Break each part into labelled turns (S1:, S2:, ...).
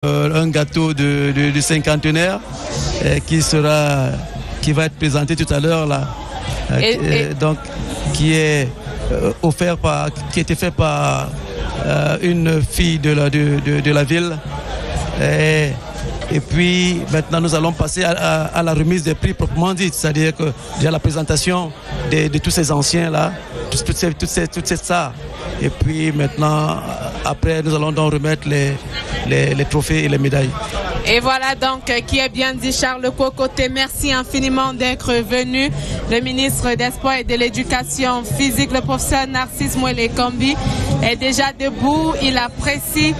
S1: un gâteau de cinquantenaire qui va être présenté tout à l'heure là, donc qui est qui a été fait par une fille de la ville. Et puis maintenant nous allons passer à la remise des prix proprement dit, c'est-à-dire que déjà la présentation de tous ces anciens là, toutes ces stars. Et puis maintenant, après nous allons donc remettre les trophées et les médailles.
S2: Et voilà donc qui est bien dit Charles Cocoté. Merci infiniment d'être venu. Le ministre des Sports et de l'Éducation physique, le professeur Narcisse Mwele-Kambi, est déjà debout. Il apprécie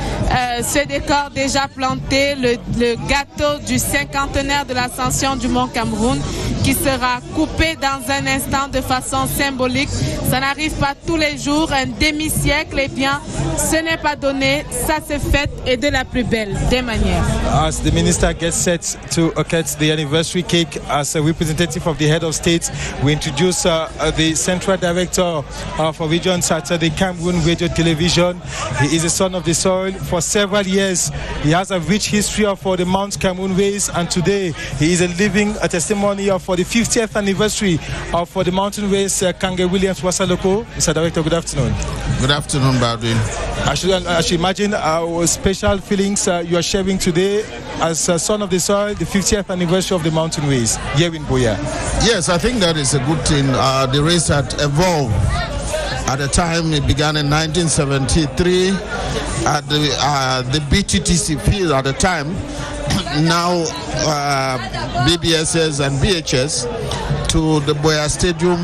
S2: ce décor déjà planté, le gâteau du cinquantenaire de l'ascension du Mont Cameroun, qui sera coupé dans un instant de façon symbolique. Ça n'arrive pas tous les jours, un demi-siècle, eh bien, ce n'est pas donné, ça se fait et de la plus belle des manières.
S3: As the minister gets set to cut the anniversary cake, as a representative of the head of state, we introduce the central director of regions at the Cameroon Radio Television. He is a son of the soil. For several years, he has a rich history for the Mount Cameroon Race, and today he is a living testimony for the 50th anniversary of the mountain race. Kange Williams Wasaloko, Mr. Director, good afternoon.
S4: Good afternoon, Baldwin.
S3: I should imagine special feelings you are sharing today as a son of the soil, the 50th anniversary of the mountain race here in Boya.
S4: Yes, I think that is a good thing. The race had evolved. At the time, it began in 1973 at the BTTC field at the time. Now BBSS and BHS to the Boya Stadium,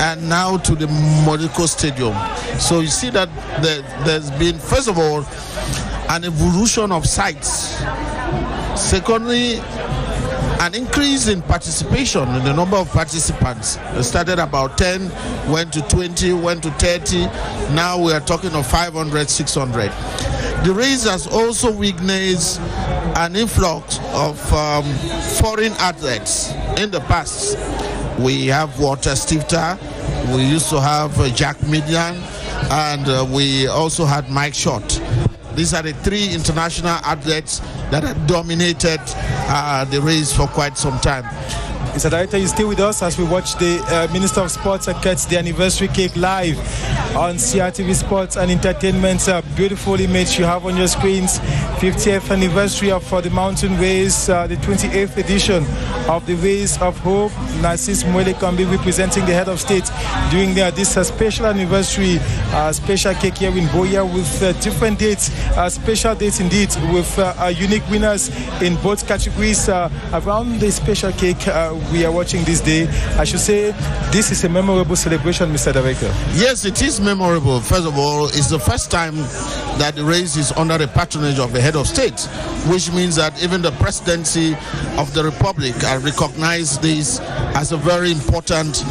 S4: and now to the Modico Stadium. So you see that there's been, first of all, an evolution of sites. Secondly, an increase in participation in the number of participants. It started about 10, went to 20, went to 30. Now we are talking of 500, 600. The race has also witnessed an influx of foreign athletes. In the past, we have Walter Stifter, we used to have Jack Midian, and we also had Mike Short. These are the three international athletes that have dominated the race for quite some time.
S3: Mr. Director, you stay with us as we watch the Minister of Sports cuts the anniversary cake live on CRTV Sports and Entertainment. Beautiful image you have on your screens. 50th anniversary of the mountain race, the 28th edition of the Race of Hope. Narcisse Mwele-Kambi representing the head of state during this special anniversary, special cake here in Boya with different dates, special dates indeed, with unique winners in both categories. Around the special cake we are watching this day, I should say this is a memorable celebration, Mr. Director.
S4: Yes, it is memorable. First of all, it's the first time that the race is under the patronage of the head of state, which means that even the presidency of the republic recognized this as a very important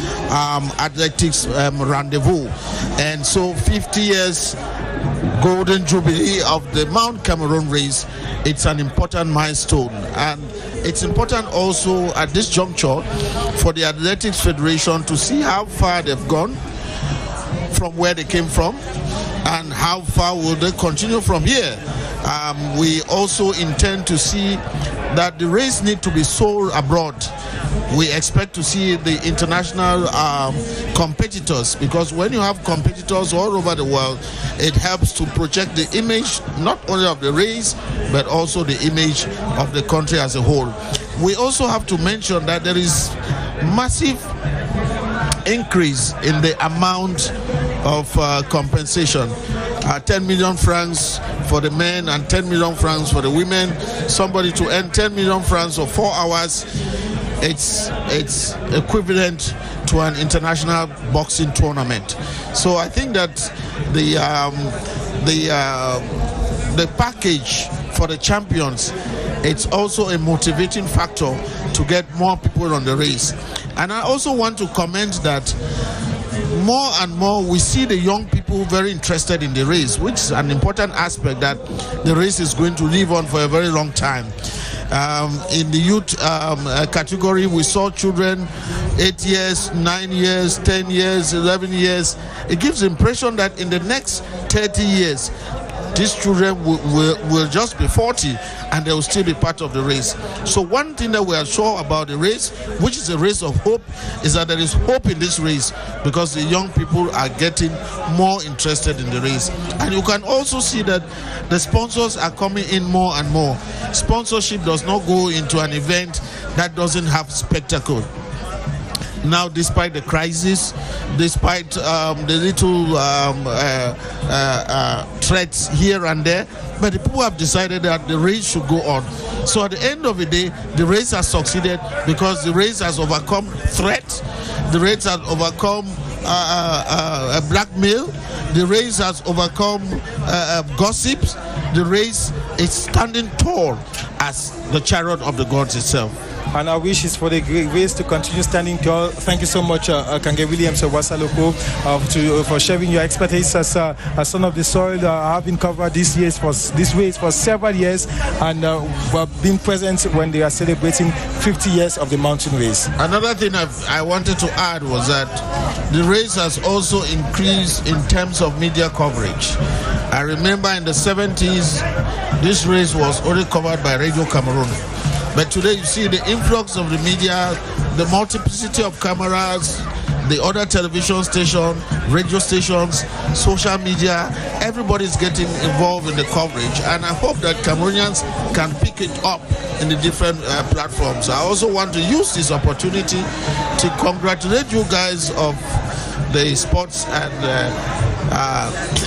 S4: athletics rendezvous. And so 50 years golden jubilee of the Mount Cameroon race, it's an important milestone. And it's important also at this juncture for the Athletics Federation to see how far they've gone from where they came from and how far will they continue from here. We also intend to see that the race need to be sold abroad. We expect to see the international competitors, because when you have competitors all over the world, it helps to project the image not only of the race but also the image of the country as a whole. We also have to mention that there is massive increase in the amount of compensation. 10 million francs for the men and 10 million francs for the women. Somebody to earn 10 million francs for 4 hours, it's equivalent to an international boxing tournament. So I think that the package for the champions, it's also a motivating factor to get more people on the race. And I also want to comment that more and more we see the young people very interested in the race, which is an important aspect that the race is going to live on for a very long time. In the youth category, we saw children 8 years, 9 years, 10 years, 11 years. It gives the impression that in the next 30 years, these children will just be 40 and they will still be part of the race. So one thing that we are sure about the race, which is a race of hope, is that there is hope in this race because the young people are getting more interested in the race. And you can also see that the sponsors are coming in more and more. Sponsorship does not go into an event that doesn't have spectacle. Now, despite the crisis, despite the little threats here and there, but the people have decided that the race should go on. So at the end of the day, the race has succeeded because the race has overcome threats, the race has overcome blackmail, the race has overcome gossips, the race is standing tall as the chariot of the gods itself.
S3: And our wish is for the race to continue standing tall. Thank you so much, Kange Williams of Wasaloko, for sharing your expertise as a son of the soil. I have been covered this race for several years, and we've been present when they are celebrating 50 years of the mountain race.
S4: Another thing I wanted to add was that the race has also increased in terms of media coverage. I remember in the 70s, this race was only covered by Radio Cameroon. But today you see the influx of the media, the multiplicity of cameras, the other television stations, radio stations, social media, everybody's getting involved in the coverage. And I hope that Cameroonians can pick it up in the different platforms. I also want to use this opportunity to congratulate you guys of the sports and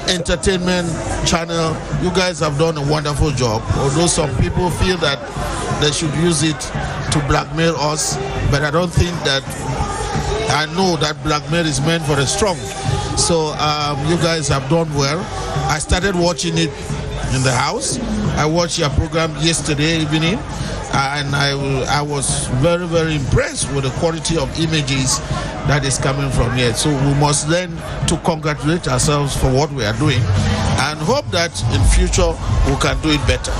S4: entertainment channel. You guys have done a wonderful job. Although some people feel that they should use it to blackmail us, but I don't think that, I know that blackmail is meant for the strong. So you guys have done well. I started watching it in the house. I watched your program yesterday evening, and I was very, very impressed with the quality of images that is coming from here. So we must learn to congratulate ourselves for what we are doing and hope that in future we can do it better.